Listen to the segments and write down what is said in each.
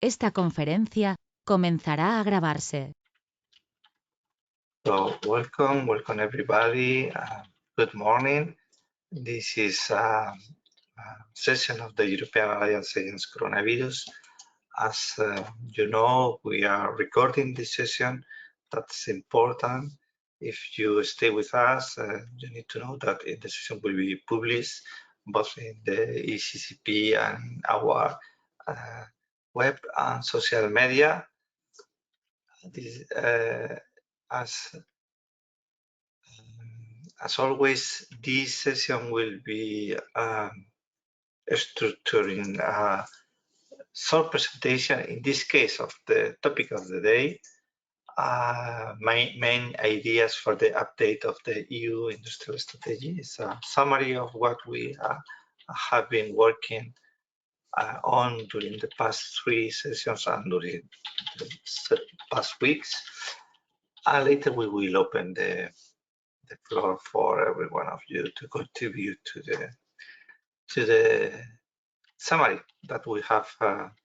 Esta conferencia comenzará a grabarse. So welcome everybody. Good morning. This is a session of the European Alliance Against Coronavirus. As you know, we are recording this session. That's important. If you stay with us, you need to know that the session will be published both in the ECCP and our web and social media. This, as always, this session will be structuring a short presentation, in this case of the topic of the day, main ideas for the update of the EU industrial strategy. It's a summary of what we have been working on during the past 3 sessions and during the past weeks. And later we will open the floor for every one of you to contribute to the summary that we have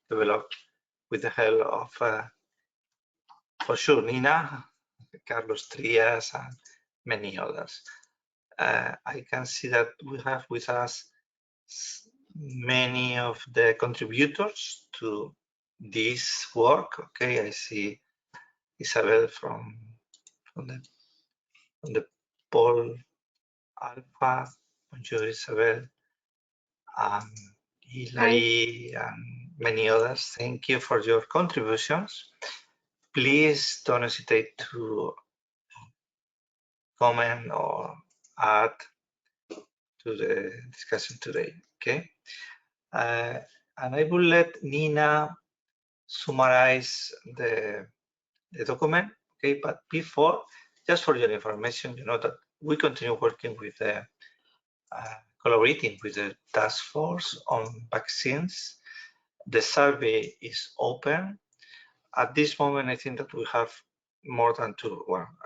developed with the help of, for sure, Nina, Carlos Trias, and many others. I can see that we have with us many of the contributors to this work. Okay, I see Isabel from the Paul Alpha. Bonjour, Isabel. Hilary and many others. Thank you for your contributions. Please don't hesitate to comment or add to the discussion today, okay? And I will let Nina summarize the document, okay? But before, just for your information, you know that we continue working with the collaborating with the task force on vaccines. The survey is open. At this moment, I think that we have more than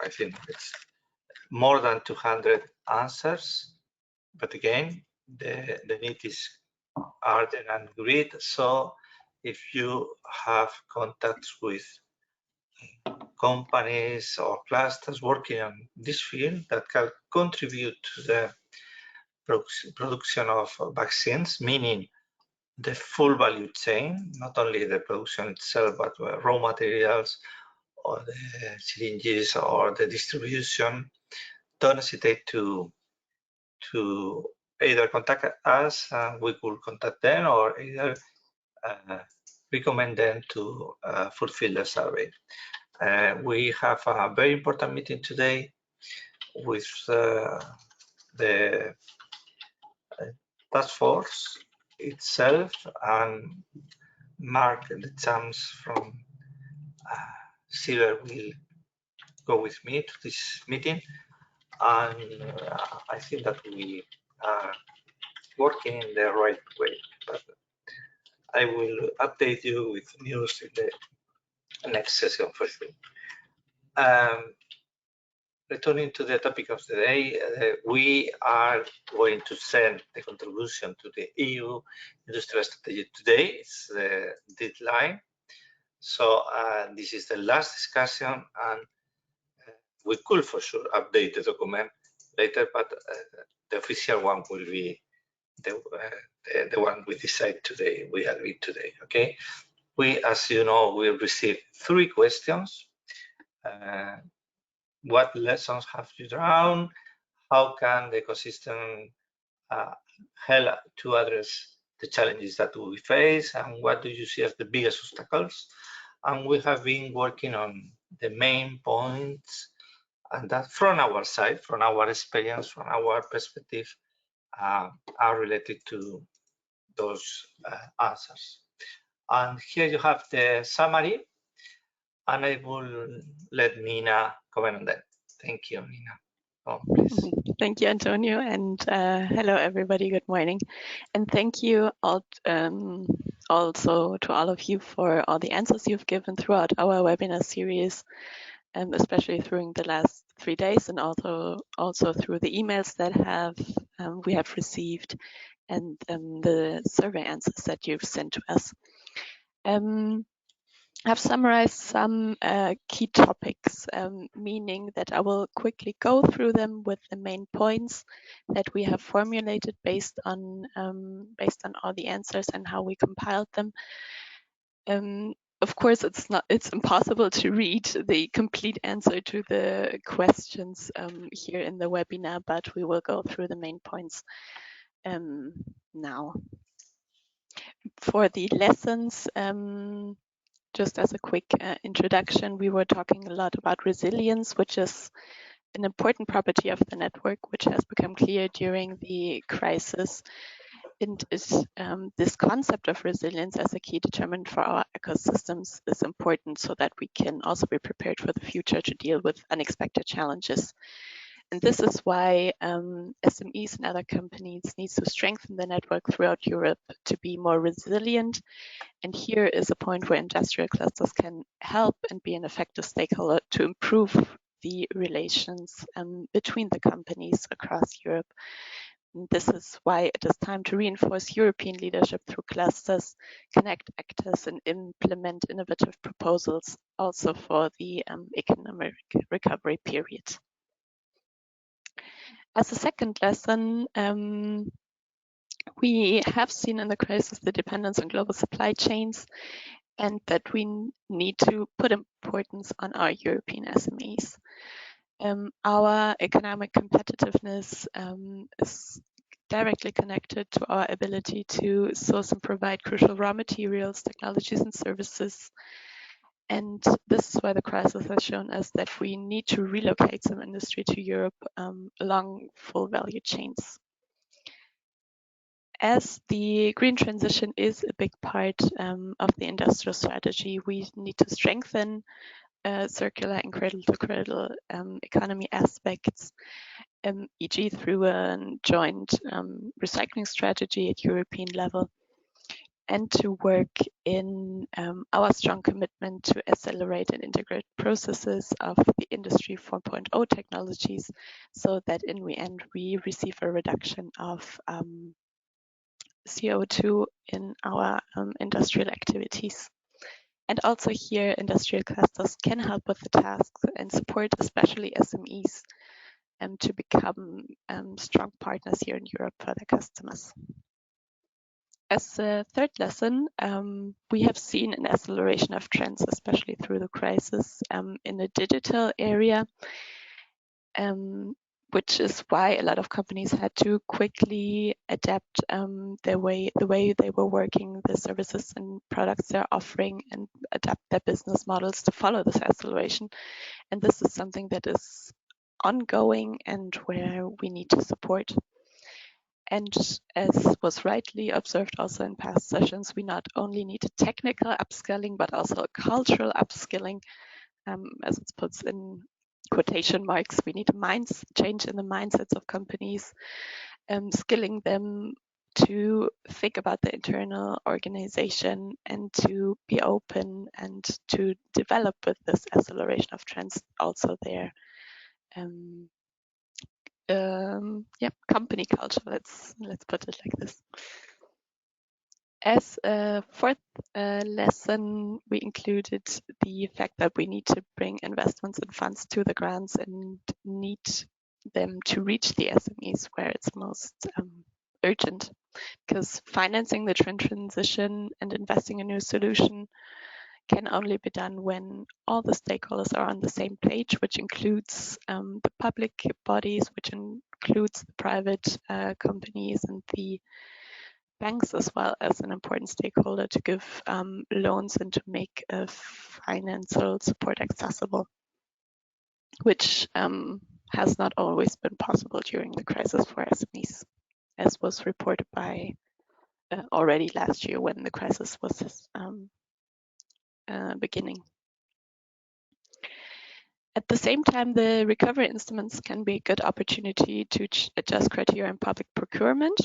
I think it's more than 200 answers. But again, the need is urgent and great. So if you have contacts with companies or clusters working on this field that can contribute to the production of vaccines, meaning the full value chain, not only the production itself, but raw materials or the syringes or the distribution, don't hesitate to either contact us and we could contact them, or either recommend them to fulfill the survey. We have a very important meeting today with the task force itself, and Mark the Champs from Silver will go with me to this meeting, and I think that we are working in the right way. But I will update you with news in the next session for sure. Returning to the topic of the day, we are going to send the contribution to the EU industrial strategy today. It's the deadline. So this is the last discussion, and we could for sure update the document later, but the official one will be the one we decide today, we agreed today, okay? We, as you know, we received 3 questions. What lessons have you drawn? How can the ecosystem help to address the challenges that we face? And what do you see as the biggest obstacles? And we have been working on the main points, and that from our side, from our experience, from our perspective, are related to those answers. And here you have the summary, and I will let Nina comment on that. Thank you, Nina. Oh, please. Thank you, Antonio, and hello, everybody. Good morning, and thank you all, also to all of you for all the answers you've given throughout our webinar series, especially during the last 3 days, and also through the emails that we have received, and the survey answers that you've sent to us. I've summarized some key topics, meaning that I will quickly go through them with the main points that we have formulated based on all the answers and how we compiled them. Of course, it's impossible to read the complete answer to the questions here in the webinar, but we will go through the main points now. For the lessons, just as a quick introduction, we were talking a lot about resilience, which is an important property of the network, which has become clear during the crisis. And this concept of resilience as a key determinant for our ecosystems is important so that we can also be prepared for the future to deal with unexpected challenges. And this is why SMEs and other companies need to strengthen the network throughout Europe to be more resilient. And here is a point where industrial clusters can help and be an effective stakeholder to improve the relations between the companies across Europe. And this is why it is time to reinforce European leadership through clusters, connect actors, and implement innovative proposals also for the economic recovery period. As a second lesson, we have seen in the crisis the dependence on global supply chains and that we need to put importance on our European SMEs. Our economic competitiveness is directly connected to our ability to source and provide crucial raw materials, technologies, and services. And this is why the crisis has shown us that we need to relocate some industry to Europe along full value chains. As the green transition is a big part of the industrial strategy, we need to strengthen circular and cradle-to-cradle economy aspects, e.g. through a joint recycling strategy at European level, and to work in our strong commitment to accelerate and integrate processes of the Industry 4.0 technologies so that in the end we receive a reduction of CO2 in our industrial activities. And also here, industrial clusters can help with the tasks and support especially SMEs to become strong partners here in Europe for their customers. As a third lesson, we have seen an acceleration of trends, especially through the crisis in the digital area, which is why a lot of companies had to quickly adapt the way they were working, the services and products they're offering, and adapt their business models to follow this acceleration. And this is something that is ongoing and where we need to support. And as was rightly observed also in past sessions, we not only need a technical upskilling, but also a cultural upskilling, as it's put in quotation marks. We need a change in the mindsets of companies, skilling them to think about the internal organization and to be open and to develop with this acceleration of trends also their company culture. Let's put it like this. As a fourth lesson, we included the fact that we need to bring investments and funds to the grants and need them to reach the SMEs where it's most urgent, because financing the transition and investing in a new solution can only be done when all the stakeholders are on the same page, which includes the public bodies, which includes the private companies and the banks as well as an important stakeholder to give loans and to make financial support accessible, which has not always been possible during the crisis for SMEs, as was reported by already last year when the crisis was beginning. At the same time, the recovery instruments can be a good opportunity to adjust criteria in public procurement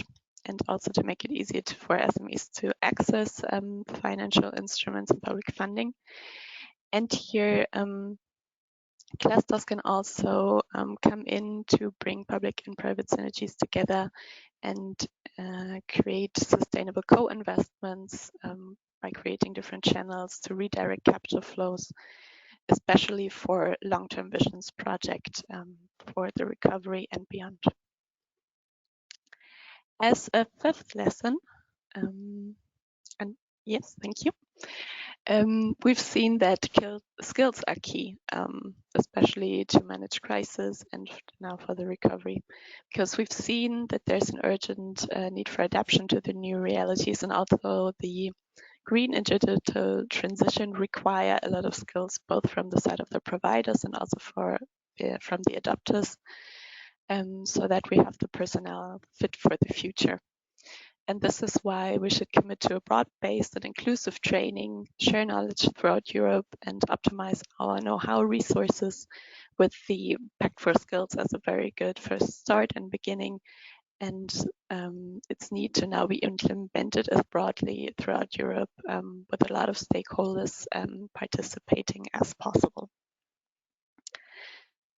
and also to make it easier for SMEs to access financial instruments and public funding. And here, clusters can also come in to bring public and private synergies together and create sustainable co-investments by creating different channels to redirect capital flows, especially for long-term visions project for the recovery and beyond. As a fifth lesson, and yes, thank you. We've seen that skills are key, especially to manage crisis and now for the recovery, because we've seen that there's an urgent need for adaptation to the new realities, and also the green and digital transition require a lot of skills, both from the side of the providers and also from the adopters, so that we have the personnel fit for the future. And this is why we should commit to a broad-based and inclusive training, share knowledge throughout Europe, and optimize our know-how resources with the Pact for Skills as a very good first start and beginning. And its need to now be implemented as broadly throughout Europe with a lot of stakeholders participating as possible.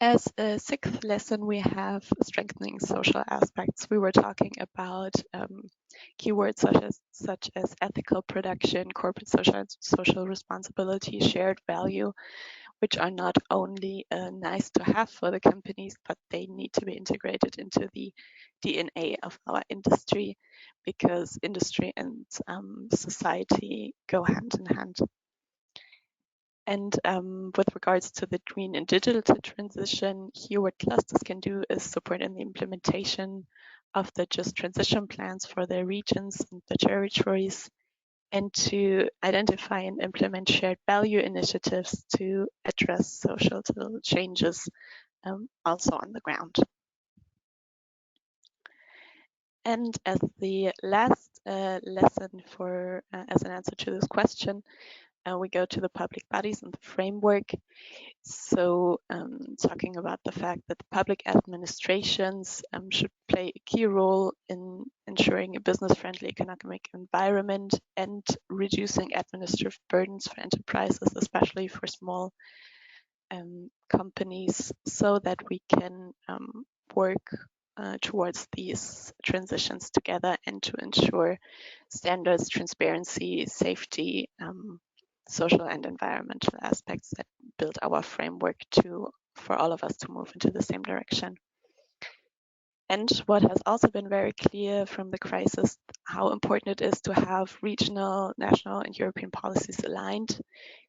As a sixth lesson, we have strengthening social aspects. We were talking about keywords such as ethical production, corporate social responsibility, shared value, which are not only nice to have for the companies, but they need to be integrated into the DNA of our industry, because industry and society go hand in hand. And with regards to the green and digital transition, here what clusters can do is support in the implementation of the just transition plans for their regions and the territories, and to identify and implement shared value initiatives to address social changes also on the ground. And as the last lesson for as an answer to this question, we go to the public bodies and the framework. So talking about the fact that the public administrations should play a key role in ensuring a business-friendly economic environment and reducing administrative burdens for enterprises, especially for small companies, so that we can work towards these transitions together and to ensure standards, transparency, safety, social and environmental aspects that build our framework for all of us to move into the same direction. And what has also been very clear from the crisis, how important it is to have regional, national, and European policies aligned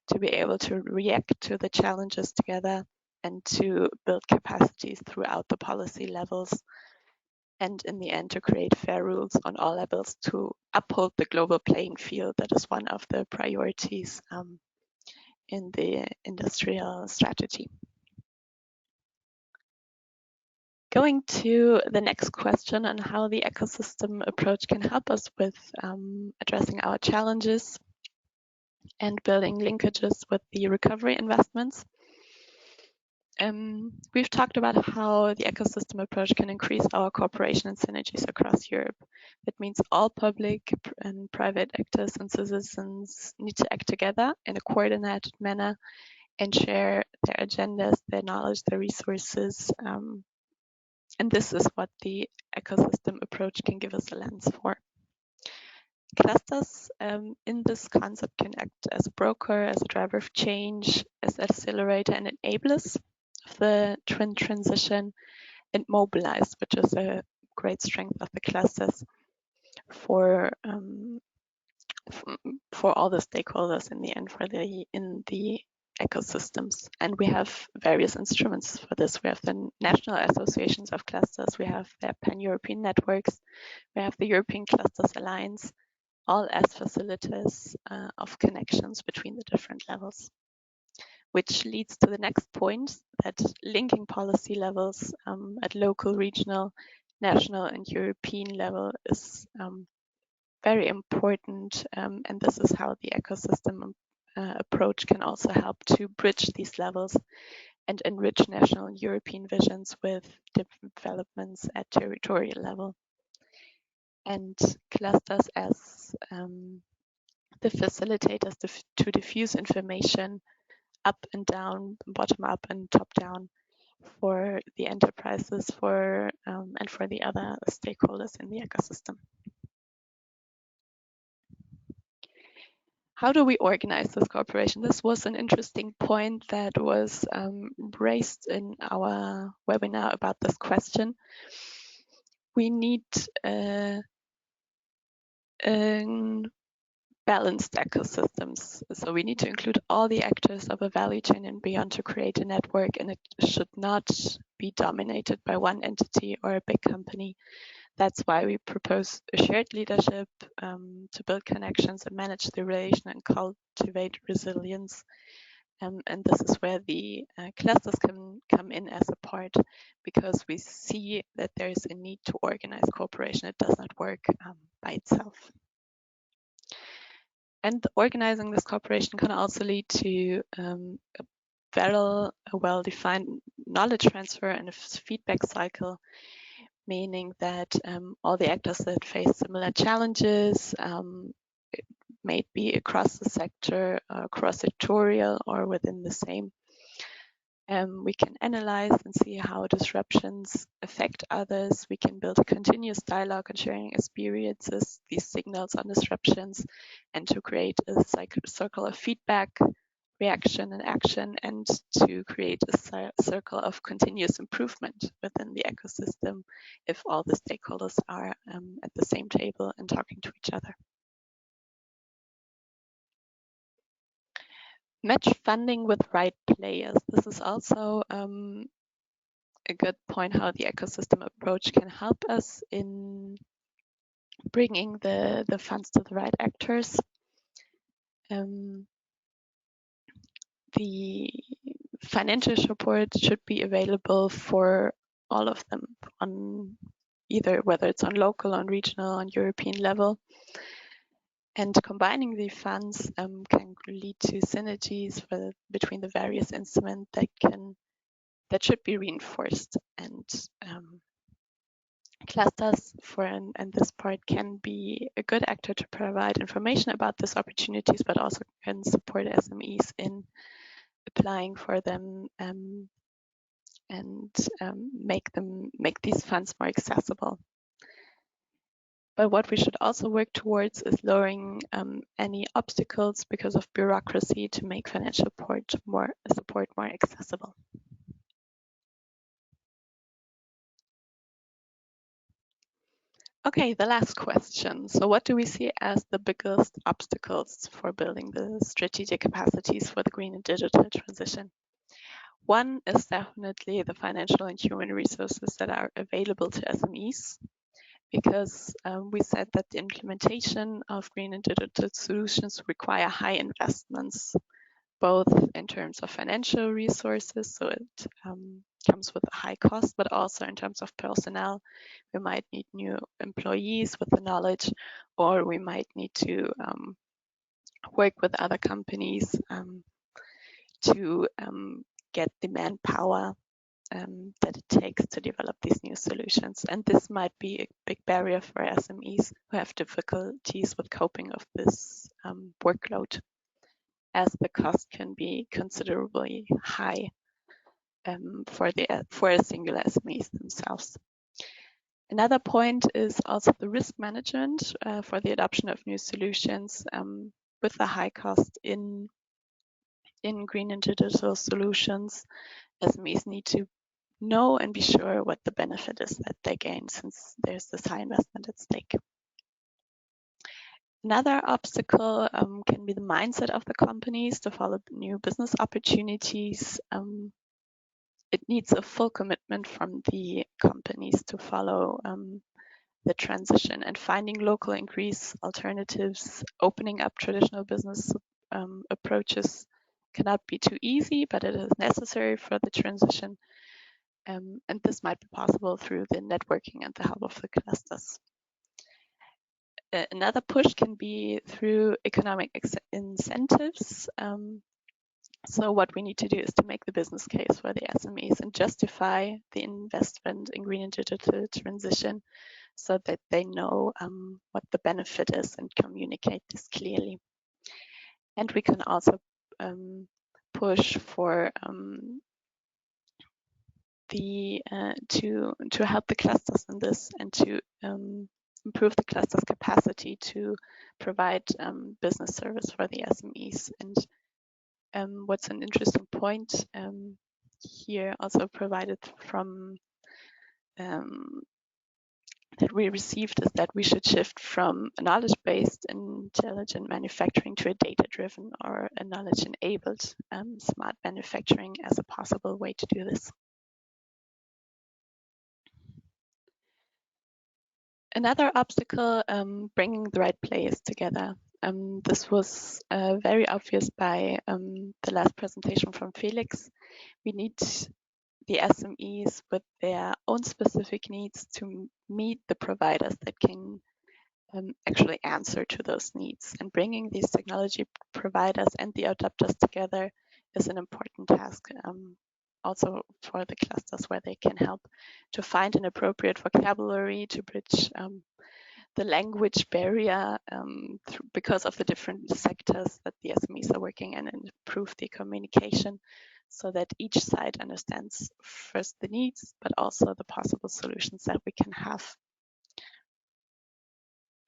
to be able to react to the challenges together and to build capacities throughout the policy levels, and in the end to create fair rules on all levels to uphold the global playing field. That is one of the priorities in the industrial strategy. Going to the next question on how the ecosystem approach can help us with addressing our challenges and building linkages with the recovery investments. We've talked about how the ecosystem approach can increase our cooperation and synergies across Europe. That means all public and private actors and citizens need to act together in a coordinated manner and share their agendas, their knowledge, their resources. And this is what the ecosystem approach can give us a lens for. Clusters in this concept can act as a broker, as a driver of change, as accelerator and enablers of the transition, and mobilize, which is a great strength of the clusters for all the stakeholders in the end, in the ecosystems. And we have various instruments for this. We have the national associations of clusters, we have their pan-European networks, we have the European Clusters Alliance, all as facilitators of connections between the different levels. Which leads to the next point, that linking policy levels at local, regional, national, and European level is very important, and this is how the ecosystem approach can also help to bridge these levels and enrich national and European visions with developments at territorial level. And clusters as the facilitators to diffuse information up and down, bottom up and top down for the enterprises and for the other stakeholders in the ecosystem. How do we organize this cooperation? This was an interesting point that was raised in our webinar about this question. We need balanced ecosystems. So we need to include all the actors of a value chain and beyond to create a network, and it should not be dominated by one entity or a big company. That's why we propose a shared leadership to build connections and manage the relation and cultivate resilience. And this is where the clusters can come in as a part, because we see that there is a need to organize cooperation. It does not work by itself. And organizing this cooperation can also lead to a well-defined knowledge transfer and a feedback cycle, meaning that all the actors that face similar challenges, it may be across the sector, cross-sectorial, or within the same, we can analyze and see how disruptions affect others. We can build a continuous dialogue and sharing experiences, these signals on disruptions, and to create a circle of feedback, reaction, and action, and to create a circle of continuous improvement within the ecosystem if all the stakeholders are at the same table and talking to each other. Match funding with right players. This is also a good point how the ecosystem approach can help us in bringing the funds to the right actors. The financial support should be available for all of them, on either whether it's on local, on regional, on European level. And combining the funds can lead to synergies between the various instruments that should be reinforced. And clusters and this part can be a good actor to provide information about these opportunities, but also can support SMEs in applying for them and make these funds more accessible. But what we should also work towards is lowering any obstacles because of bureaucracy to make financial support more accessible. Okay, the last question. So what do we see as the biggest obstacles for building the strategic capacities for the green and digital transition? One is definitely the financial and human resources that are available to SMEs, because we said that the implementation of green and digital solutions require high investments, both in terms of financial resources, so it comes with a high cost, but also in terms of personnel. We might need new employees with the knowledge, or we might need to work with other companies to get the manpower that it takes to develop these new solutions. And this might be a big barrier for SMEs who have difficulties with coping with this workload, as the cost can be considerably high for a singular SMEs themselves. Another point is also the risk management for the adoption of new solutions with the high cost in green and digital solutions. SMEs need to know and be sure what the benefit is that they gain, since there's this high investment at stake. Another obstacle can be the mindset of the companies to follow new business opportunities. It needs a full commitment from the companies to follow the transition, and finding local and green alternatives, opening up traditional business approaches cannot be too easy, but it is necessary for the transition. And this might be possible through the networking and the help of the clusters. Another push can be through economic incentives. So what we need to do is to make the business case for the SMEs and justify the investment in green and digital transition, so that they know what the benefit is and communicate this clearly. And we can also push for to help the clusters in this, and to improve the cluster's capacity to provide business service for the SMEs. And what's an interesting point here also provided from that we received is that we should shift from a knowledge-based intelligent manufacturing to a data-driven or a knowledge-enabled smart manufacturing as a possible way to do this. Another obstacle, bringing the right players together. This was very obvious by the last presentation from Felix. We need the SMEs with their own specific needs to meet the providers that can actually answer to those needs. And bringing these technology providers and the adapters together is an important task, also for the clusters, where they can help to find an appropriate vocabulary to bridge the language barrier because of the different sectors that the SMEs are working in, and improve the communication so that each side understands first the needs, but also the possible solutions that we can have.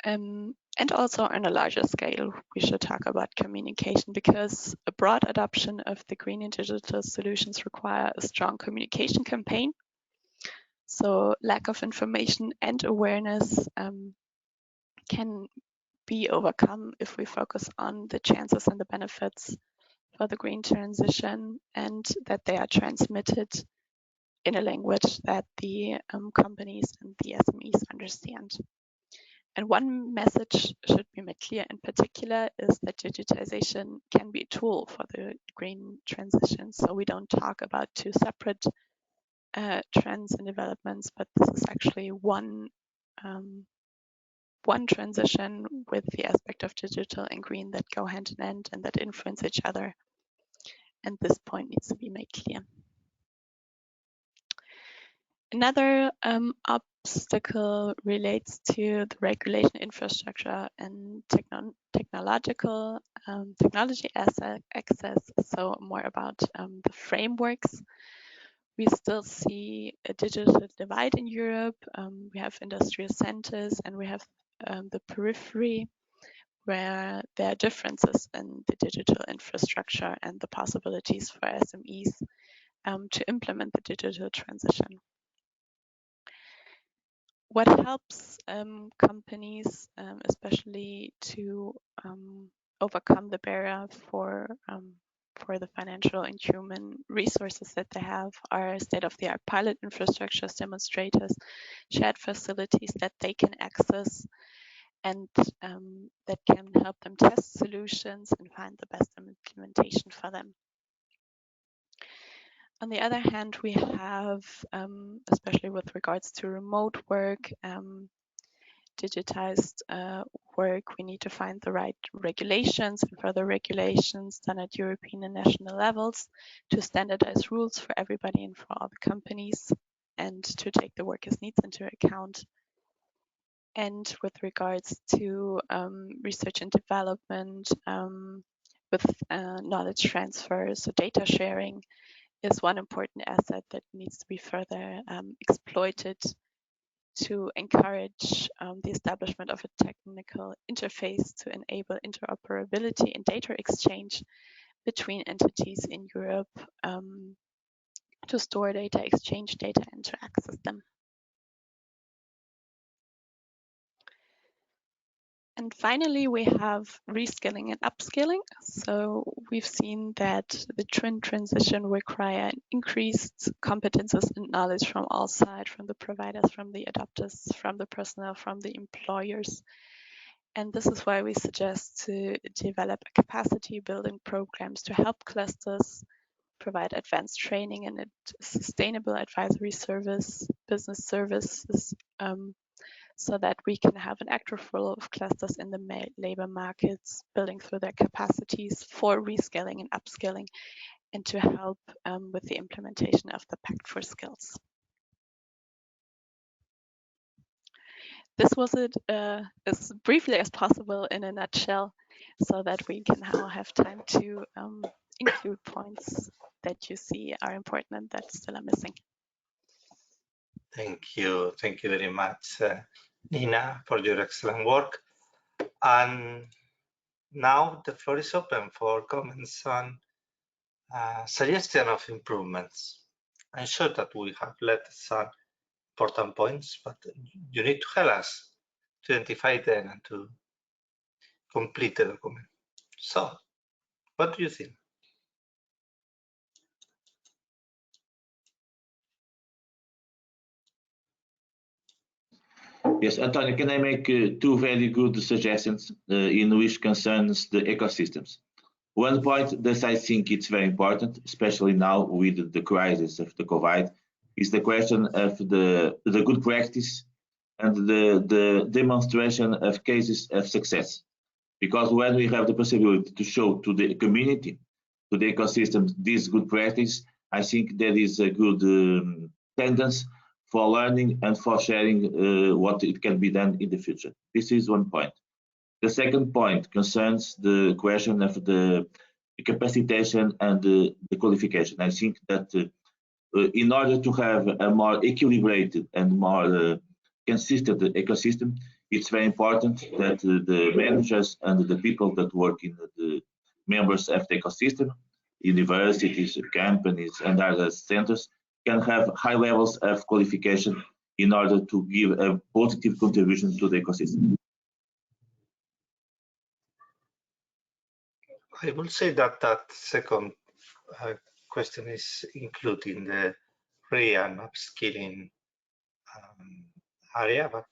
And also on a larger scale, we should talk about communication, because a broad adoption of the green and digital solutions require a strong communication campaign. So lack of information and awareness can be overcome if we focus on the chances and the benefits for the green transition, and that they are transmitted in a language that the companies and the SMEs understand. And one message should be made clear in particular is that digitization can be a tool for the green transition. So we don't talk about two separate trends and developments, but this is actually one transition with the aspect of digital and green that go hand in hand and that influence each other. And this point needs to be made clear. Another obstacle relates to the regulation infrastructure and technology access, so more about the frameworks. We still see a digital divide in Europe. We have industrial centers and we have the periphery, where there are differences in the digital infrastructure and the possibilities for SMEs to implement the digital transition. What helps companies, especially to overcome the barrier for the financial and human resources that they have, are state-of-the-art pilot infrastructures, demonstrators, shared facilities that they can access, and that can help them test solutions and find the best implementation for them. On the other hand, we have, especially with regards to remote work, digitized work, we need to find the right regulations and further regulations done at European and national levels to standardize rules for everybody and for all the companies, and to take the workers' needs into account. And with regards to research and development, with knowledge transfer, so data sharing is one important asset that needs to be further exploited to encourage the establishment of a technical interface to enable interoperability and data exchange between entities in Europe, to store data, exchange data, and to access them. And finally, we have reskilling and upscaling. So we've seen that the twin transition require increased competences and knowledge from all sides, from the providers, from the adopters, from the personnel, from the employers. And this is why we suggest to develop capacity building programs to help clusters provide advanced training and a sustainable advisory service, business services, so that we can have an active role of clusters in the labor markets, building through their capacities for rescaling and upscaling, and to help with the implementation of the Pact for Skills. This was it as briefly as possible in a nutshell, so that we can now have time to include points that you see are important and that still are missing. Thank you very much, Nina, for your excellent work. And now the floor is open for comments and suggestion of improvements. I'm sure that we have left some important points, but you need to help us to identify them and to complete the document. So, what do you think? Yes, Antonio, can I make two very good suggestions in which concerns the ecosystems? One point that I think it's very important, especially now with the crisis of the COVID, is the question of the good practice and the demonstration of cases of success. Because when we have the possibility to show to the community, to the ecosystem, this good practice, I think there is a good tendency for learning and for sharing what it can be done in the future. This is one point. The second point concerns the question of the capacitation and the qualification. I think that in order to have a more equilibrated and more consistent ecosystem, it's very important that the managers and the people that work in the members of the ecosystem, universities, companies, and other centers can have high levels of qualification in order to give a positive contribution to the ecosystem. I will say that that second question is included in the re and upskilling area, but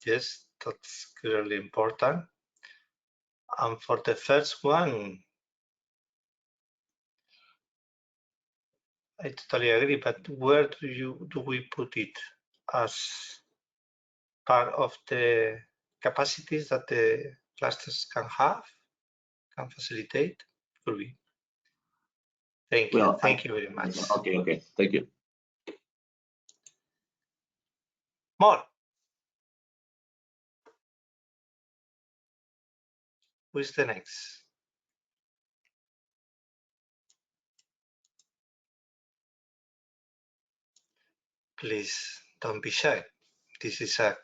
yes, that's clearly important. And for the first one, I totally agree, but where do we put it as part of the capacities that the clusters can have, can facilitate? Could be. Thank you. Thank you very much. Okay. Thank you. More. Who is the next? Please don't be shy. This is a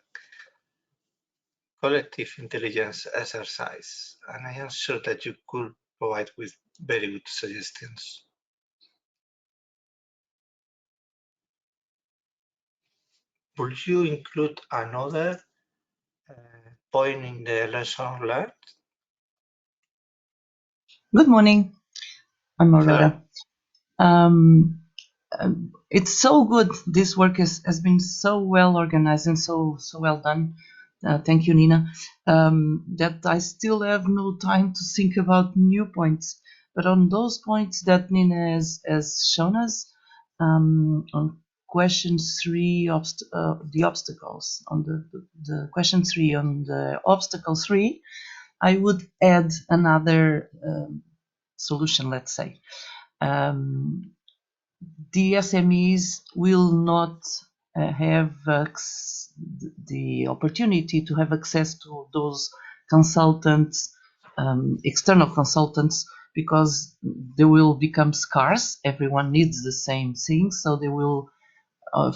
collective intelligence exercise, and I am sure that you could provide with very good suggestions. Would you include another point in the lesson learned? Good morning. I'm Aurora. It's so good. This work has been so well organized and so well done. Thank you, Nina. That I still have no time to think about new points. But on those points that Nina has shown us, on question 3, the obstacles, on the question 3 on the obstacle 3, I would add another solution, let's say. The SMEs will not have the opportunity to have access to those consultants, external consultants, because they will become scarce. Everyone needs the same thing, so they will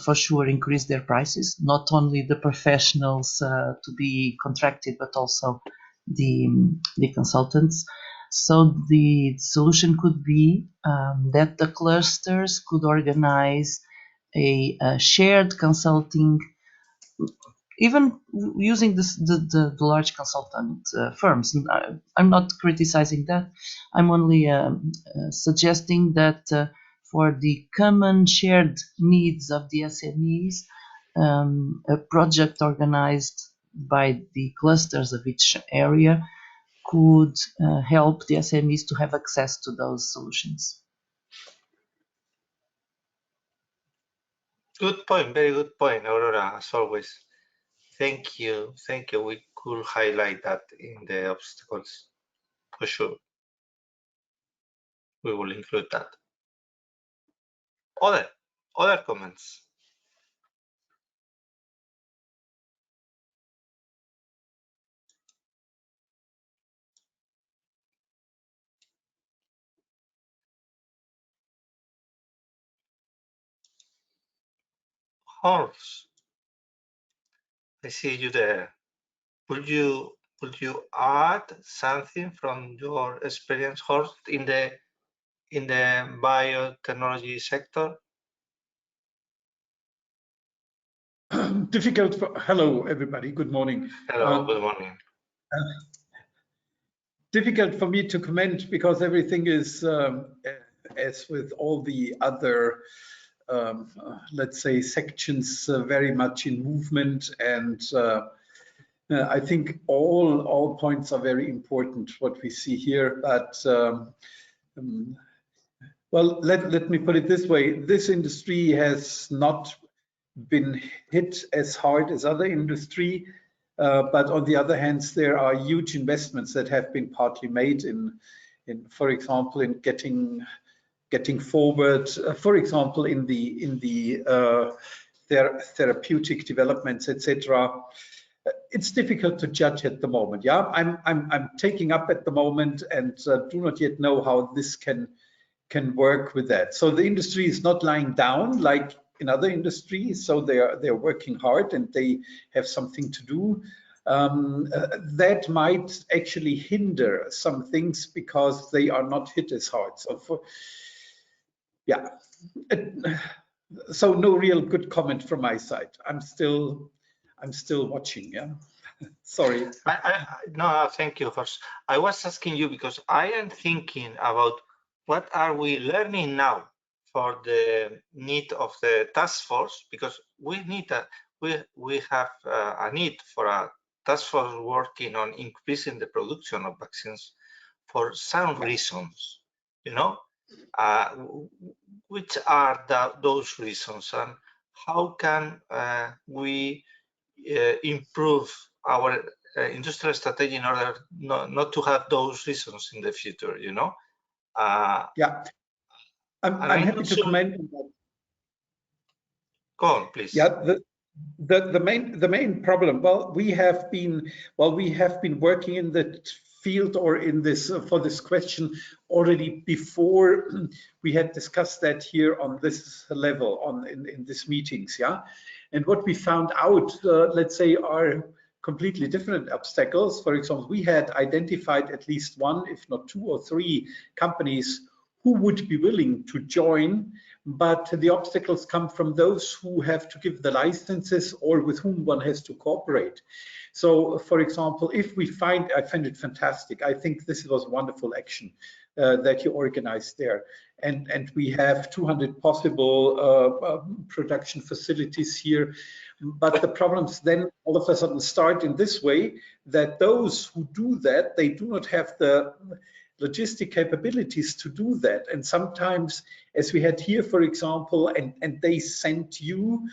for sure increase their prices, not only the professionals to be contracted, but also the consultants. So the solution could be that the clusters could organize a shared consulting, even using the large consultant firms. I'm not criticizing that. I'm only suggesting that for the common shared needs of the SMEs, a project organized by the clusters of each area could help the SMEs to have access to those solutions. Good point, very good point, Aurora, as always. Thank you. We could highlight that in the obstacles, for sure. We will include that. Other comments? Horse. I see you there. Would you add something from your experience, Horst, in the biotechnology sector? Difficult for, hello everybody, good morning. Hello, good morning. Difficult for me to comment because everything is, as with all the other, let's say, sections, very much in movement, and I think all points are very important, what we see here, but well, let me put it this way. This industry has not been hit as hard as other industry, but on the other hand, there are huge investments that have been partly made in for example, in getting forward, for example, in the therapeutic developments, etc. It's difficult to judge at the moment. Yeah, I'm taking up at the moment and do not yet know how this can work with that. So the industry is not lying down like in other industries, so they're working hard and they have something to do. That might actually hinder some things because they are not hit as hard. So yeah, so no real good comment from my side. I'm still watching. Yeah. Sorry. No, thank you, Horst. I was asking you because I am thinking about what are we learning now for the need of the task force, because we have a need for a task force working on increasing the production of vaccines for some reasons, you know. Which are those reasons, and how can we improve our industrial strategy in order not to have those reasons in the future, you know? Yeah, I'm happy to comment on that. Go on, please. Yeah, the main problem. Well, we have been working in the field or in this for this question already before we had discussed that here on this level in these meetings. Yeah, and what we found out, let's say, are completely different obstacles. For example, we had identified at least one, if not two or three companies who would be willing to join, but the obstacles come from those who have to give the licenses or with whom one has to cooperate. So, for example, if we find, I find it fantastic. I think this was a wonderful action that you organized there. And we have 200 possible production facilities here. But the problems then all of a sudden start in this way, that those who do that, they do not have the logistic capabilities to do that. And sometimes, as we had here, for example, and they sent you,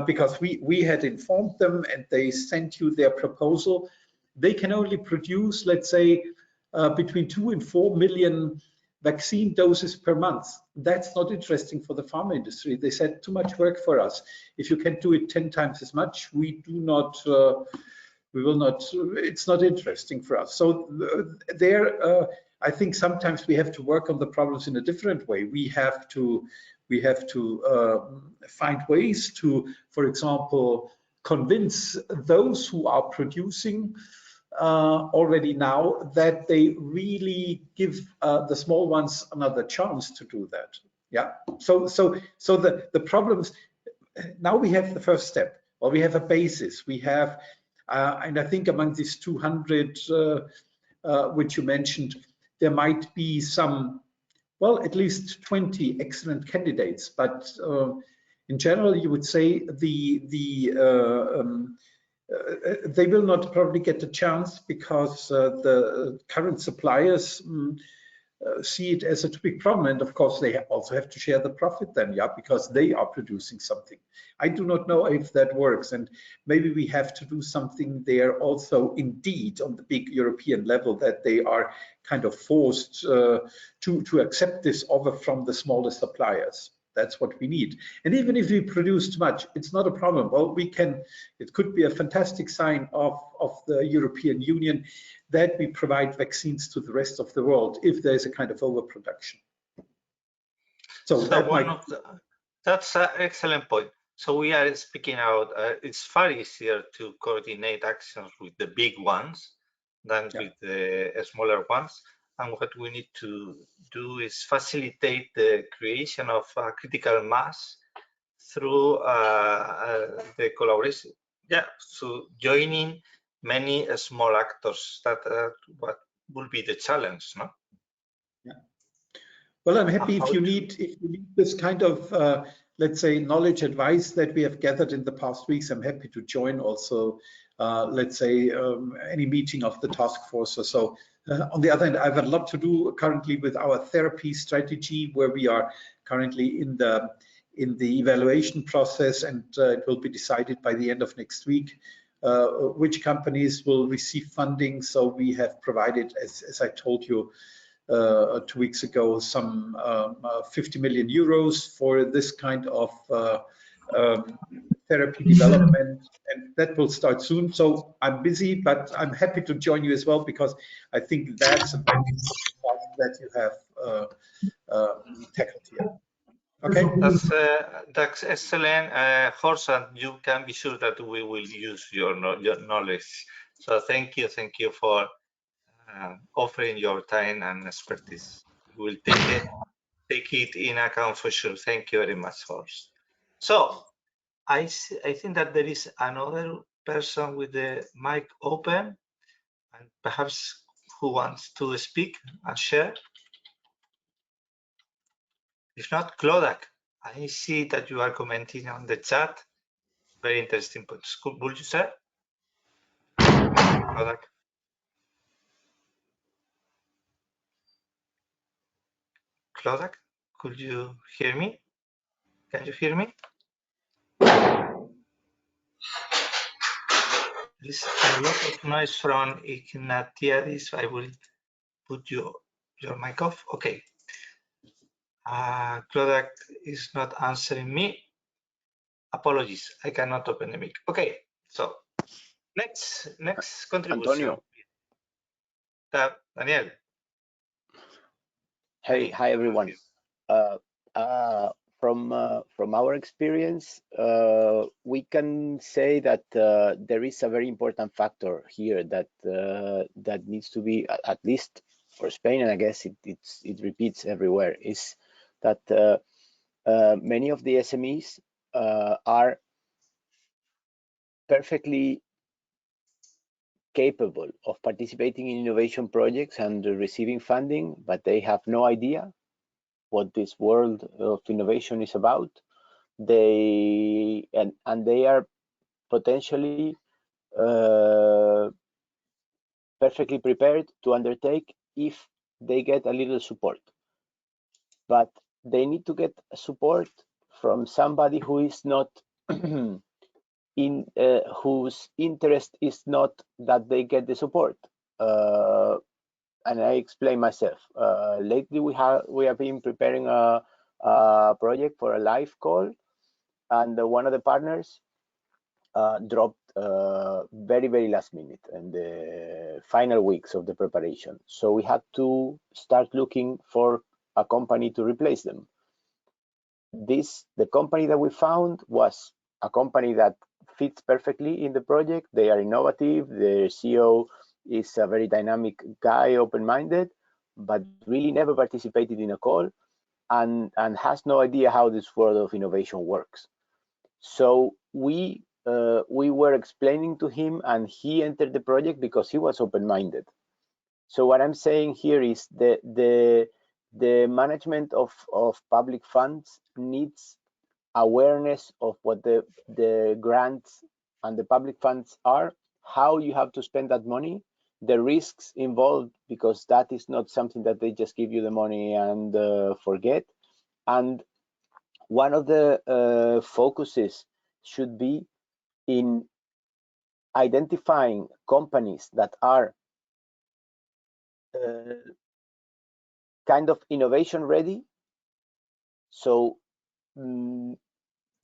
because we had informed them and they sent you their proposal, they can only produce, let's say, between 2 and 4 million vaccine doses per month. That's not interesting for the pharma industry. They said, too much work for us. If you can do it 10 times as much, we do not, we will not, it's not interesting for us. So there, I think sometimes we have to work on the problems in a different way. We have to find ways to, for example, convince those who are producing already now that they really give the small ones another chance to do that. Yeah. So the problems, now we have the first step. Well, we have a basis. We have, and I think among these 200 which you mentioned, there might be some, well, at least 20 excellent candidates. But in general, you would say they will not probably get a chance because the current suppliers see it as a too big problem, and of course they also have to share the profit then, yeah, because they are producing something. I do not know if that works, and maybe we have to do something there also indeed on the big European level, that they are kind of forced to accept this offer from the smaller suppliers. That's what we need. And even if we produce too much, it's not a problem. Well, we can, it could be a fantastic sign of the European Union that we provide vaccines to the rest of the world if there's a kind of overproduction. So that that's an excellent point. So we are speaking out, it's far easier to coordinate actions with the big ones than with the smaller ones. And what we need to do is facilitate the creation of a critical mass through the collaboration. Yeah, so joining many small actors, that what will be the challenge, no? Yeah. Well, I'm happy if you need this kind of let's say knowledge advice that we have gathered in the past weeks. I'm happy to join also let's say any meeting of the task force or so. On the other hand, I have a lot to do currently with our therapy strategy, where we are currently in the evaluation process, and it will be decided by the end of next week which companies will receive funding. So we have provided, as I told you 2 weeks ago, some 50 million euros for this kind of therapy development, and that will start soon. So I'm busy, but I'm happy to join you as well, because I think that's a very important part that you have tackled here. Okay, that's excellent, Horst, and you can be sure that we will use your knowledge. So thank you for offering your time and expertise. We'll take it in account for sure. Thank you very much, Horst. So I think that there is another person with the mic open, and perhaps who wants to speak and share. If not, Clodak, I see that you are commenting on the chat. Very interesting points. Would you say? Clodak. Clodak, could you hear me? Can you hear me? There's a lot of noise from Ignatiadis. I will put your mic off. Okay. Clodak is not answering me. Apologies, I cannot open the mic. Okay, so next contribution. Antonio. Daniel. Hi everyone. From our experience, we can say that there is a very important factor here that that needs to be, at least for Spain, and I guess it repeats everywhere, is that many of the SMEs are perfectly capable of participating in innovation projects and receiving funding, but they have no idea what this world of innovation is about. They are potentially perfectly prepared to undertake if they get a little support, but they need to get support from somebody who is not whose interest is not that they get the support. And I explain myself. Lately, we have been preparing a project for a live call, and one of the partners dropped very last minute in the final weeks of the preparation. So we had to start looking for a company to replace them. The company that we found was a company that fits perfectly in the project. They are innovative. Their CEO is a very dynamic guy, open-minded, but really never participated in a call and has no idea how this world of innovation works. So we were explaining to him, and he entered the project because he was open-minded. So what I'm saying here is the management of public funds needs awareness of what the grants and the public funds are, how you have to spend that money, the risks involved, because that is not something that they just give you the money and forget. And one of the focuses should be in identifying companies that are kind of innovation ready. So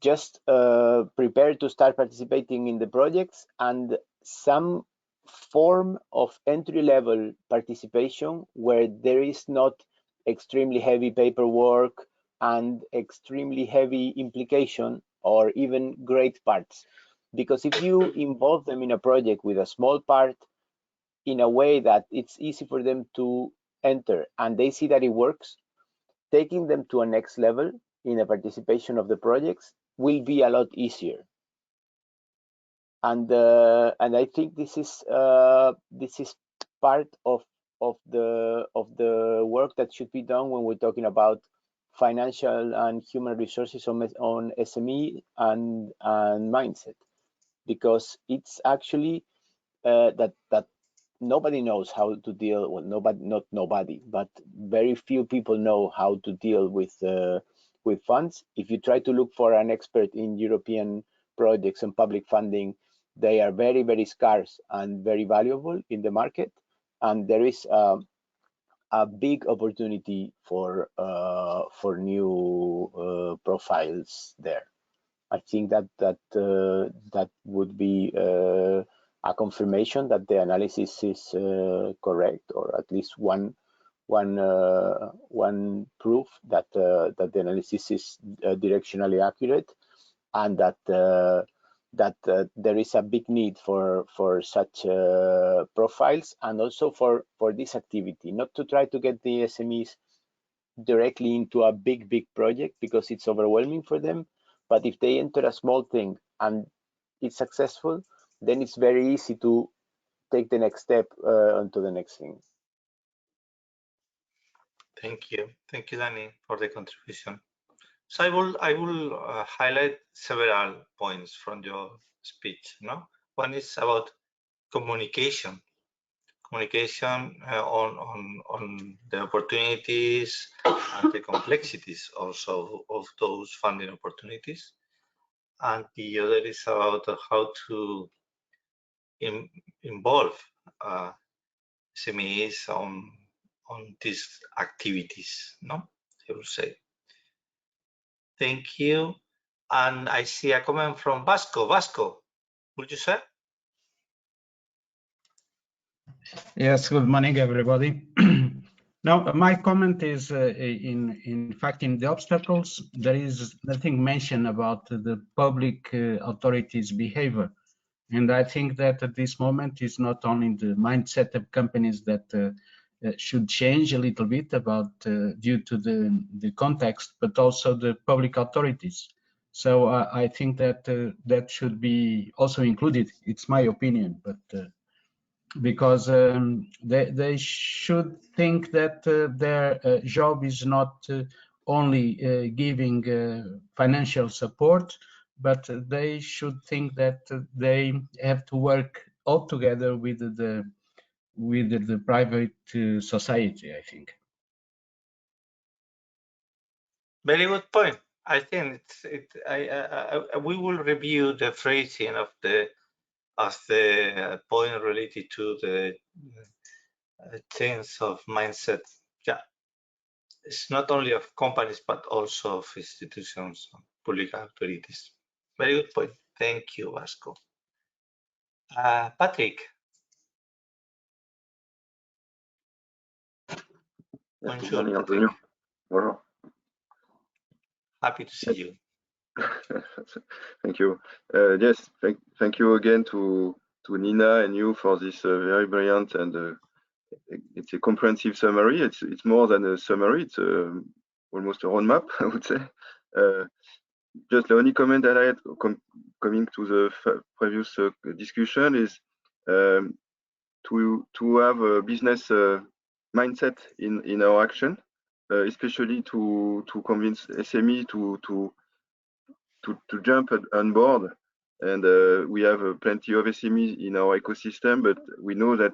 just prepare to start participating in the projects, and some form of entry-level participation where there is not extremely heavy paperwork and extremely heavy implication or even great parts. Because if you involve them in a project with a small part in a way that it's easy for them to enter and they see that it works, taking them to a next level in the participation of the projects will be a lot easier. And I think this is part of the work that should be done when we're talking about financial and human resources on SME and mindset, because it's actually that nobody knows how to deal. Well, not nobody, but very few people know how to deal with funds. If you try to look for an expert in European projects and public funding, they are very, very scarce and very valuable in the market, and there is a big opportunity for new profiles there. I think that would be a confirmation that the analysis is correct, or at least one proof that the analysis is directionally accurate, and that there is a big need for such profiles, and also for this activity, not to try to get the SMEs directly into a big project because it's overwhelming for them, but if they enter a small thing and it's successful, then it's very easy to take the next step onto the next thing. Thank you, Danny, for the contribution. So I will highlight several points from your speech. No, one is about communication on the opportunities and the complexities also of those funding opportunities, and the other is about how to involve SMEs on these activities. No, I will say. Thank you. And I see a comment from Vasco. Vasco, would you say? Yes, good morning, everybody. Now, my comment is, in fact, in the obstacles, there is nothing mentioned about the public authorities' behavior. And I think that at this moment is not only the mindset of companies that should change a little bit about due to the context, but also the public authorities. So I think that that should be also included. It's my opinion, but because they should think that their job is not only giving financial support, but they should think that they have to work all together with the private society, I think. Very good point. I think we will review the phrasing of the point related to the change of mindset. Yeah, it's not only of companies but also of institutions, public authorities. Very good point. Thank you, Vasco. Patrick. Bonjour, Patrick. Bonjour. Happy to see you. Thank you. Yes, thank you again to Nina and you for this very brilliant and it's a comprehensive summary. It's more than a summary. It's almost a roadmap, I would say. Just the only comment that I had coming to the previous discussion is to have a business mindset in our action, especially to convince SME to jump on board. And we have plenty of SMEs in our ecosystem, but we know that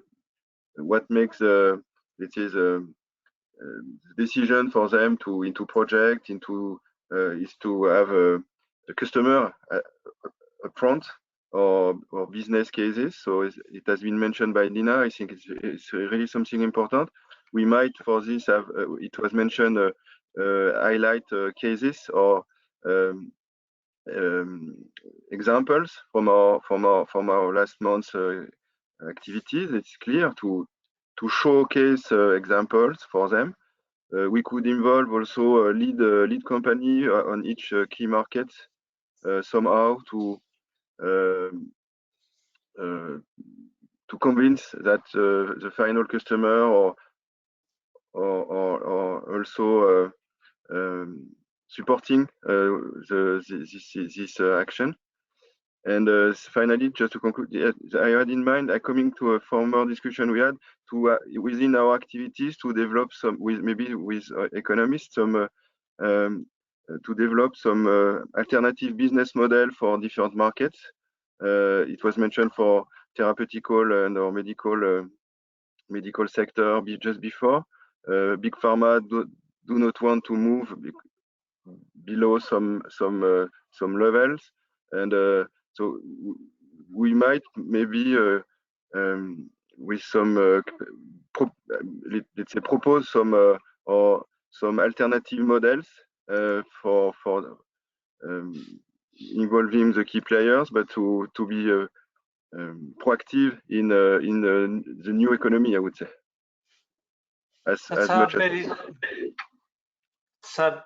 what makes it is a decision for them into project is to have a customer upfront or business cases. So it has been mentioned by Nina. I think it's really something important. We might for this have it was mentioned highlight cases or examples from our last month's activities. It's clear to showcase examples for them. We could involve also a lead company on each key market somehow to convince that the final customer or also supporting this action. And finally, just to conclude, I had in mind, coming to a former discussion we had, to within our activities to develop some, maybe with economists, some to develop some alternative business model for different markets. It was mentioned for therapeutical and or medical sector just before. Big pharma do not want to move below some levels, and so we might maybe with some let's say propose some or some alternative models for involving the key players, but to be proactive in the new economy, I would say. That's a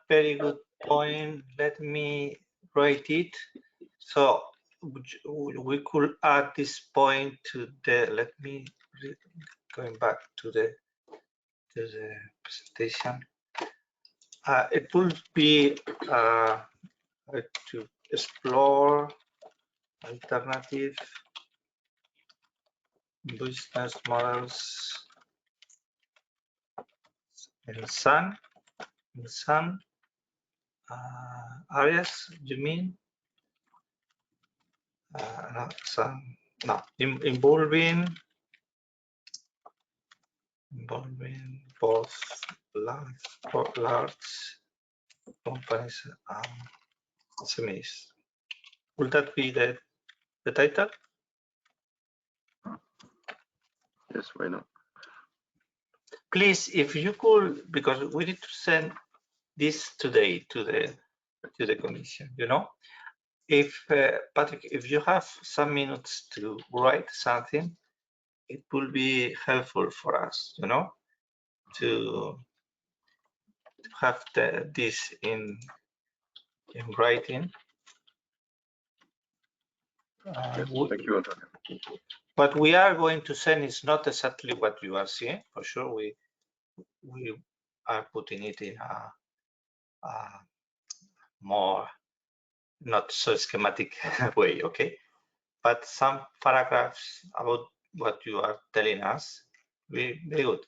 very good point. Let me write it. So we could add this point to the. Let me going back to the presentation. It would be to explore alternative business models in some areas. You mean? Involving both large companies and SMEs. Will that be the title? Yes, why not? Please, if you could, because we need to send this today to the commission. You know, if Patrick, if you have some minutes to write something, it will be helpful for us. You know, to have this in writing. Yes, thank you, Antonio. What we are going to send is not exactly what you are seeing. For sure, we are putting it in a more not so schematic way, okay? But some paragraphs about what you are telling us, very good.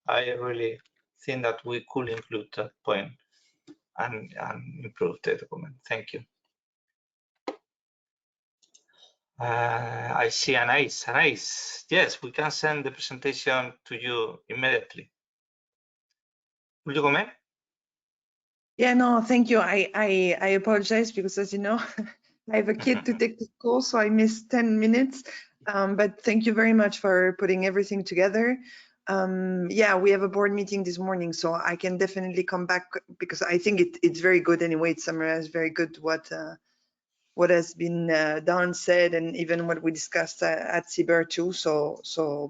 I really think that we could include that point and improve the document. Thank you. I see Anais. Yes, we can send the presentation to you immediately. Will you comment? Yeah, no, thank you. I apologize because, as you know, I have a kid to take to school, so I missed 10 minutes. But thank you very much for putting everything together. Yeah, we have a board meeting this morning, so I can definitely come back because I think it's very good anyway. It summarizes very good what has been done, said, and even what we discussed at CBER too.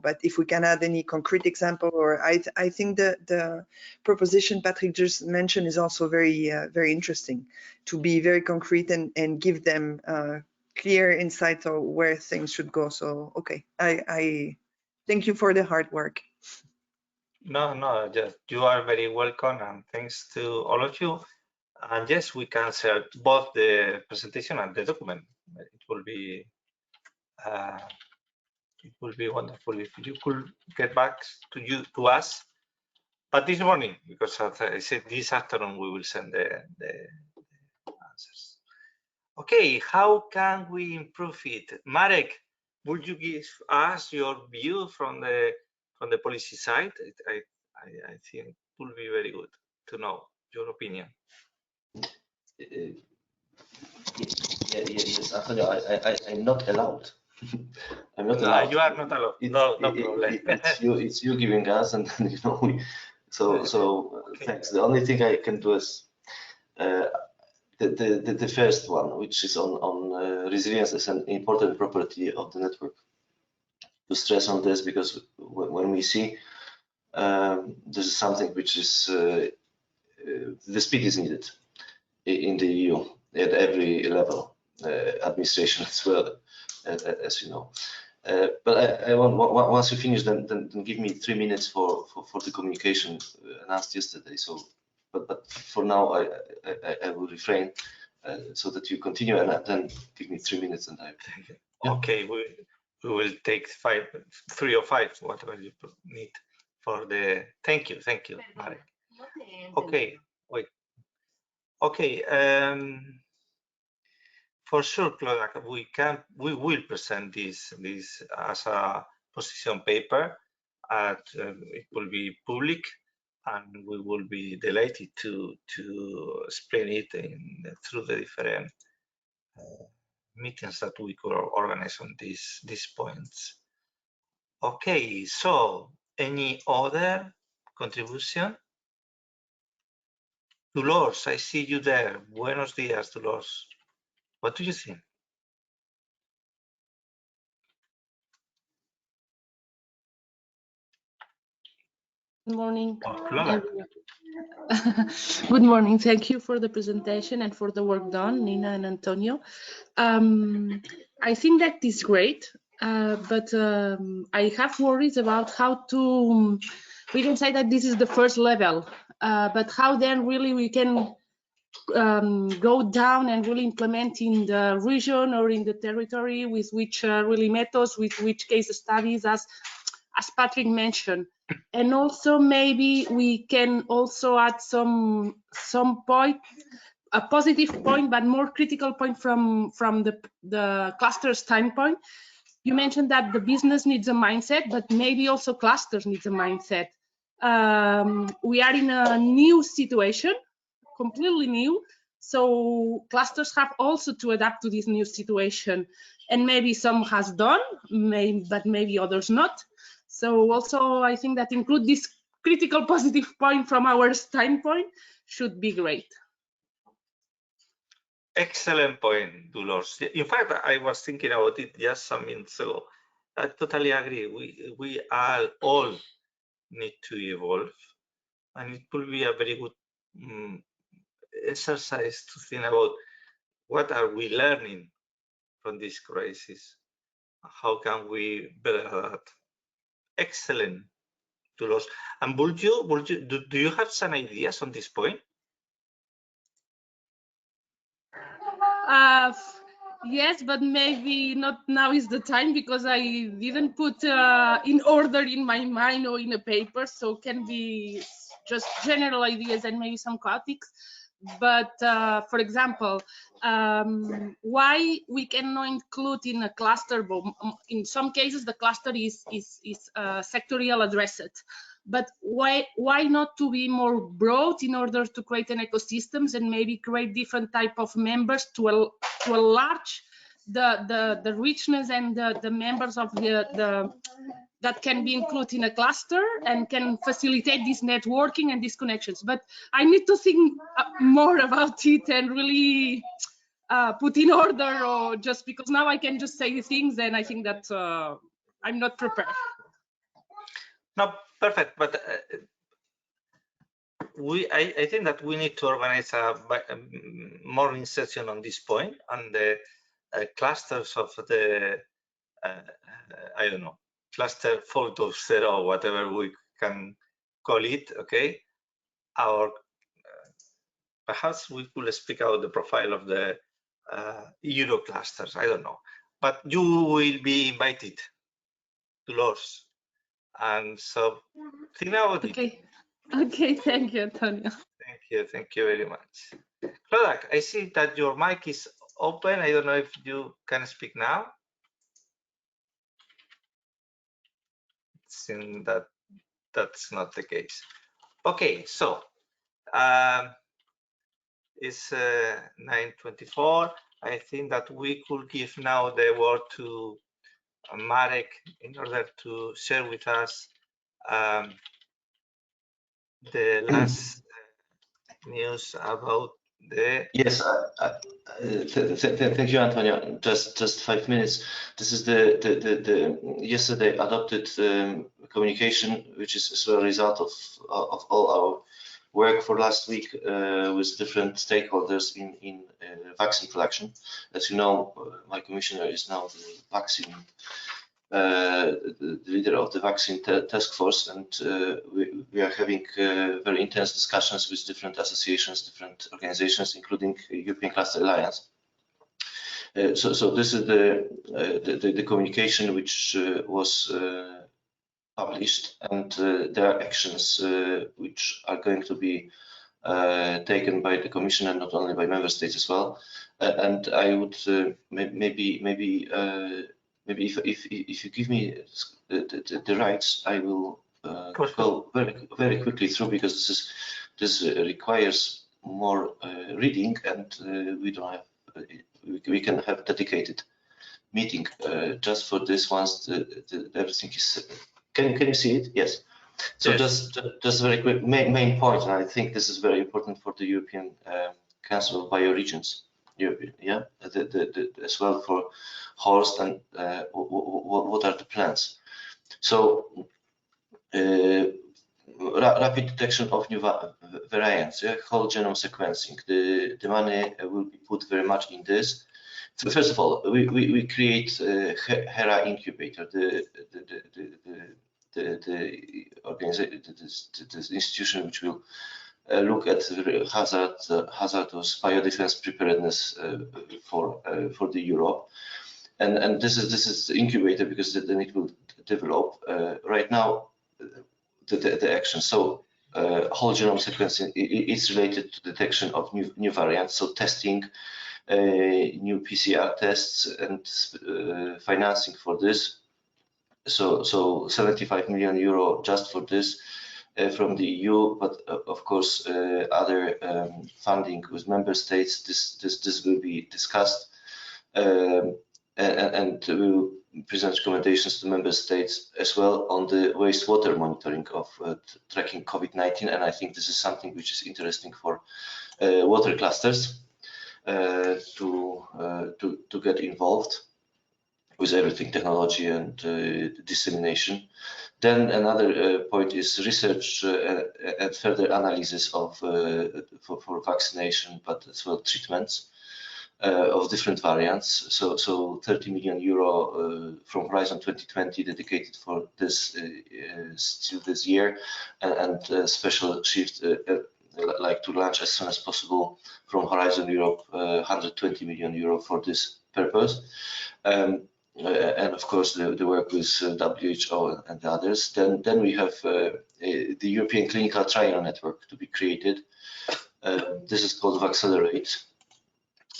But if we can add any concrete example, or I think the proposition Patrick just mentioned is also very interesting, to be very concrete and give them clear insight of where things should go. So okay, I thank you for the hard work. No, just you are very welcome, and thanks to all of you. And yes, we can share both the presentation and the document. It will be wonderful if you could get back to us. But this morning, because as I said, this afternoon we will send the answers. Okay, how can we improve it? Marek, would you give us your view from the policy side? I think it will be very good to know your opinion. Yes, Antonio, I'm not allowed. I'm not allowed. You are not allowed. No problem. It's you giving us, and you know, so okay. Thanks. The only thing I can do is the first one, which is on resilience as an important property of the network. To stress on this, because when we see this is something which is the speed is needed in the EU at every level. administration as well, as you know. But I want, once you finish, then give me 3 minutes for the communication announced yesterday. So, but for now, I will refrain so that you continue, and then give me 3 minutes, and I. Yeah. Okay, we will take 3 or 5, whatever you need for the. Thank you, Marek. Okay, wait. Okay. For sure, Claudia, we will present this as a position paper, and it will be public, and we will be delighted to explain it through the different meetings that we could organize on these points. Okay, so any other contribution? Dolores, I see you there. Buenos días, Dolores. What do you think? Good morning. Oh, good morning. Thank you for the presentation and for the work done, Nina and Antonio. I think that is great, but I have worries about how to, we can say that this is the first level, but how then really we can go down and really implement in the region or in the territory with which really methods, with which case studies, as Patrick mentioned. And also maybe we can also add some point, a positive point, but more critical point from the cluster standpoint. You mentioned that the business needs a mindset, but maybe also clusters needs a mindset. We are in a new situation, completely new, so clusters have also to adapt to this new situation, and maybe some has done, but maybe others not. So also I think that include this critical positive point from our standpoint should be great. Excellent point, Dolores. In fact, I was thinking about it just some minutes ago. I totally agree. We all need to evolve, and it will be a very good exercise to think about what are we learning from this crisis. How can we better that? Excellent, Dolores. And do you have some ideas on this point? Yes, but maybe not now is the time, because I didn't put in order in my mind or in a paper, so can be just general ideas and maybe some chaotics. But for example, why we cannot include in a cluster, but in some cases the cluster is sectorial addressed. But why not to be more broad in order to create an ecosystems and maybe create different type of members to enlarge the richness and the members of the that can be included in a cluster and can facilitate this networking and these connections. But I need to think more about it and really put in order, or just because now I can just say the things and I think that I'm not prepared. No, perfect. But I think that we need to organize a morning session on this point, and the clusters of the I don't know, cluster 4.0 or whatever we can call it. Okay, or perhaps we could speak out the profile of the Euro clusters. I don't know, but you will be invited, Dolores, and so think about it. Okay, thank you, Antonio. Thank you very much. Claudia, I see that your mic is open. I don't know if you can speak now. It seems that that's not the case. Okay, so it's 9:24. I think that we could give now the word to Marek in order to share with us the last news about the. Yes, thank you, Antonio. Just 5 minutes. This is the yesterday adopted communication, which is a result of all our work for last week with different stakeholders in vaccine production. As you know, my commissioner is now the vaccine, the leader of the vaccine task force, and we are having very intense discussions with different associations, different organizations, including European Cluster Alliance. So this is the communication which was published, and there are actions which are going to be taken by the Commission and not only by member states as well. And I would maybe if you give me the rights, I will go very quickly through, because this requires more reading, and we don't have. We can have dedicated meeting just for this once everything is. Can you see it? Yes. So yes. Just very quick main point, and I think this is very important for the European Council of Bioregions. Yeah, as well for Horst, and what are the plans? So rapid detection of new variants, yeah, whole genome sequencing. The money will be put very much in this. So first of all, we create HERA incubator, the institution which will look at hazardous biodefense preparedness for the Europe, and this is the incubator, because then it will develop. Right now, the action. So whole genome sequencing is related to detection of new variants. So testing, new PCR tests, and financing for this. So 75 million euro just for this from the EU, but of course other funding with member states. This will be discussed, and we will present recommendations to member states as well on the wastewater monitoring of tracking COVID-19, and I think this is something which is interesting for water clusters to get involved with everything, technology and dissemination. Then another point is research and further analysis of for vaccination, but as well treatments of different variants. So 30 million euro from Horizon 2020 dedicated for this still this year, and special shift like to launch as soon as possible from Horizon Europe 120 million euro for this purpose. And of course the work with WHO and the others. Then we have the European Clinical Trial Network to be created. This is called Accelerate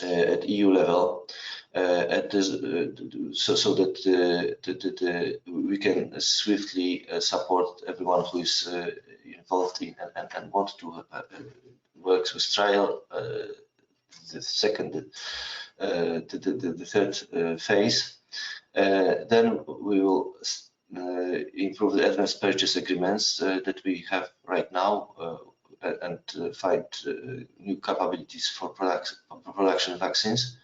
at EU level, at this, so that we can swiftly support everyone who is involved in and want to work with trial. The second, the third phase. Then we will improve the advanced purchase agreements that we have right now, and find new capabilities for production vaccines,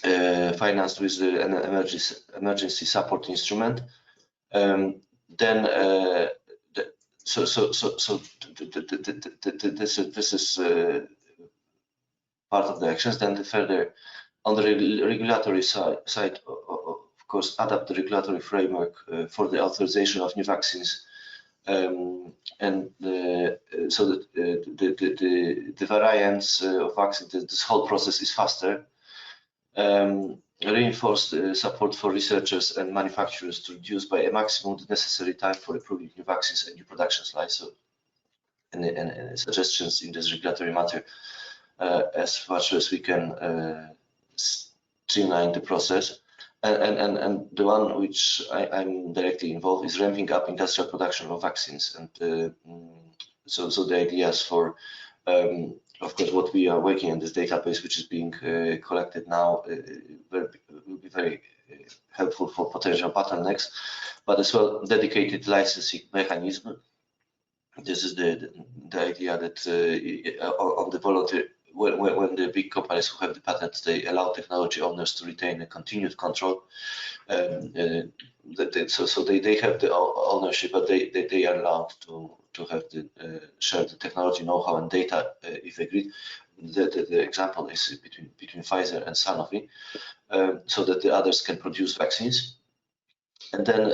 financed with an emergency support instrument. Then this is part of the actions. Then further on the regulatory side, of course, adapt the regulatory framework for the authorization of new vaccines, and so that the variants of vaccines, this whole process is faster. Reinforce support for researchers and manufacturers to reduce by a maximum the necessary time for approving new vaccines and new production slides. So, and suggestions in this regulatory matter, as much as we can streamline the process. And the one which I'm directly involved is ramping up industrial production of vaccines, and so the ideas for, of course, what we are working on this database, which is being collected now, will be very helpful for potential bottlenecks, but as well dedicated licensing mechanism. This is the idea that on the voluntary. When the big companies who have the patents, they allow technology owners to retain a continued control. So they have the ownership, but they are allowed to to have the share the technology know-how and data if agreed. The example is between Pfizer and Sanofi, so that the others can produce vaccines. And then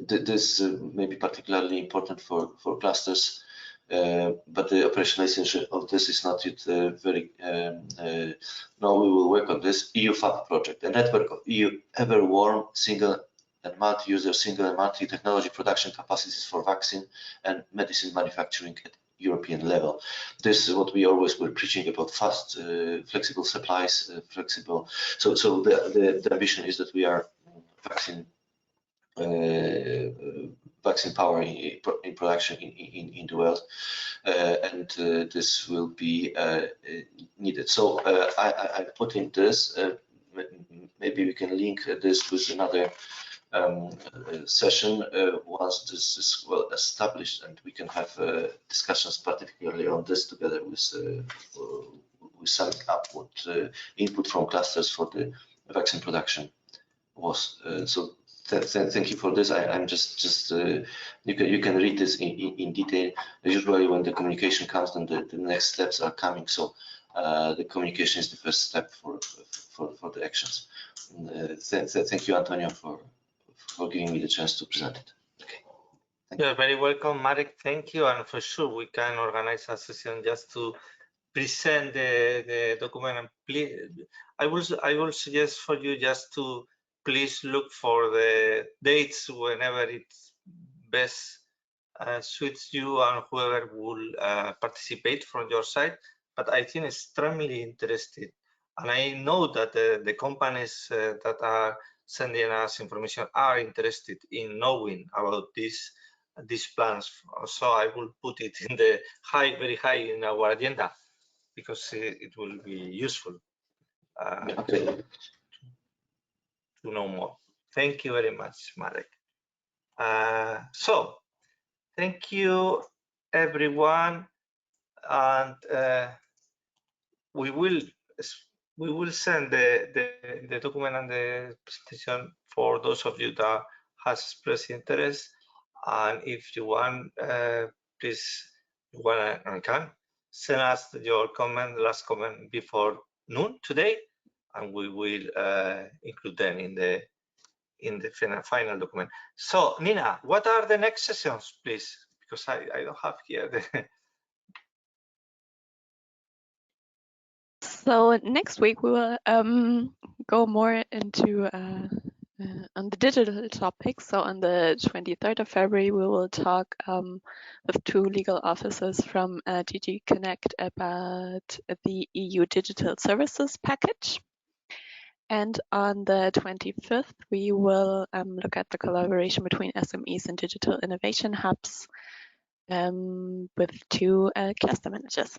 this may be particularly important for clusters, but the operationalization of this is not yet very. No, we will work on this EU-FAB project, a network of EU ever-warm single and multi-user, single and multi-technology production capacities for vaccine and medicine manufacturing at European level. This is what we always were preaching about: fast, flexible supplies, flexible. So the ambition is that we are vaccine power in production in the world, and this will be needed. So I put in this. Maybe we can link this with another session once this is well established, and we can have discussions particularly on this together with some input from clusters for the vaccine production. So thank you for this. I'm just you can read this in detail. Usually when the communication comes, then the next steps are coming. So the communication is the first step for the actions. Thank you, Antonio, for giving me the chance to present it. Okay. You're very welcome, Marek. Thank you, and for sure we can organize a session just to present the document. And please, I will suggest for you just to please look for the dates whenever it's best suits you and whoever will participate from your side. But I think extremely interested, and I know that the companies that are sending us information are interested in knowing about these plans. So I will put it in the very high in our agenda, because it will be useful to know more. Thank you very much, Marek. So thank you, everyone, and we will send the document and the presentation for those of you that has expressed interest. And if you want, please, and can send us your last comment before noon today, and we will include them in the final document. So, Nina, what are the next sessions, please? Because I don't have here the. So next week we will go more into on the digital topics. So on the 23rd of February, we will talk with two legal officers from DG Connect about the EU Digital Services Package. And on the 25th, we will look at the collaboration between SMEs and digital innovation hubs with two cluster managers.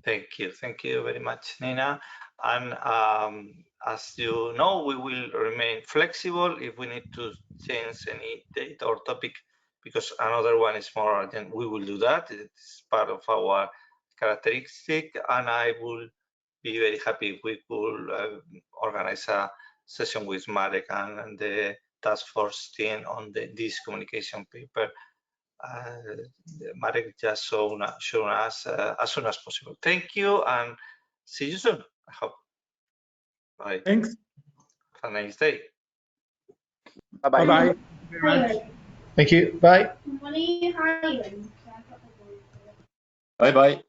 Thank you very much, Nina. And as you know, we will remain flexible if we need to change any date or topic, because another one is more urgent. We will do that. It's part of our characteristic, and I will be very happy if we could organize a session with Marek and the task force team on this communication paper. Marek just shown us as soon as possible. Thank you, and see you soon, I hope. Bye. Thanks. Have a nice day. Bye-bye. Bye-bye. Thank you very much. Thank you. Bye. Bye-bye.